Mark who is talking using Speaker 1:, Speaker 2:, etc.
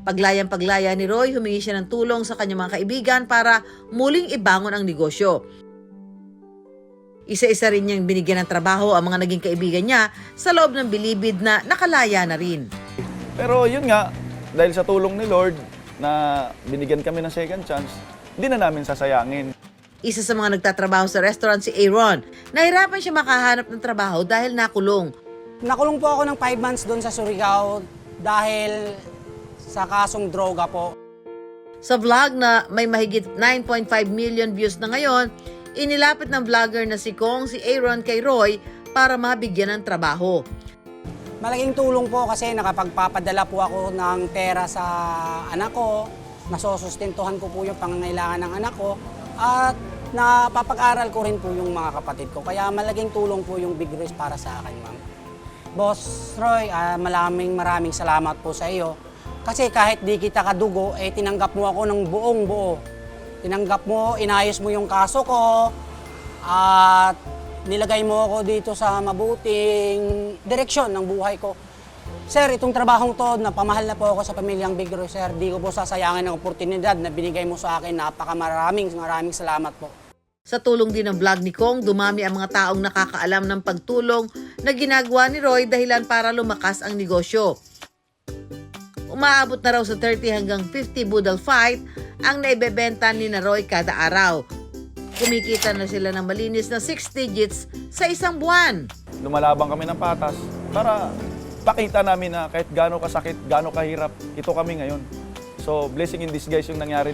Speaker 1: Paglayang-paglaya ni Roy, humingi siya ng tulong sa kanyang mga kaibigan para muling ibangon ang negosyo. Isa-isa rin niyang binigyan ng trabaho ang mga naging kaibigan niya sa loob ng bilibid na nakalaya na rin.
Speaker 2: Pero yun nga, dahil sa tulong ni Lord na binigyan kami ng second chance, hindi na namin sasayangin.
Speaker 1: Isa sa mga nagtatrabaho sa restaurant si Aaron. Nahirapan siya makahanap ng trabaho dahil nakulong.
Speaker 3: Nakulong po ako ng 5 months doon sa Surigao dahil sa kasong droga po.
Speaker 1: Sa vlog na may mahigit 9.5 million views na ngayon, inilapit ng vlogger na si Kong si Aaron kay Roy para mabigyan ng trabaho.
Speaker 3: Malaking tulong po kasi nakapagpapadala po ako ng pera sa anak ko, nasusustentuhan ko po yung pangangailangan ng anak ko, at napapag-aral ko rin po yung mga kapatid ko. Kaya malaking tulong po yung Big Race para sa akin, ma'am. Boss Roy, maraming salamat po sa iyo. Kasi kahit di kita kadugo, tinanggap mo ako ng buong buo. Tinanggap mo, inayos mo yung kaso ko, at nilagay mo ako dito sa mabuting direksyon ng buhay ko. Sir, itong trabahong to, napamahal na po ako sa pamilyang Big Roy, sir. Di ko po sasayangin ang oportunidad na binigay mo sa akin. Maraming salamat po.
Speaker 1: Sa tulong din ng vlog ni Kong, dumami ang mga taong nakakaalam ng pagtulong na ginagawa ni Roy dahilan para lumakas ang negosyo. Umaabot na raw sa 30 hanggang 50 budal fight ang naibebenta ni na Roy kada araw. Kumikita na sila ng malinis na 6 digits sa isang buwan.
Speaker 2: Lumalabang kami ng patas para pakita namin na kahit gaano kasakit, gaano kahirap, ito kami ngayon. So, blessing in disguise yung nangyari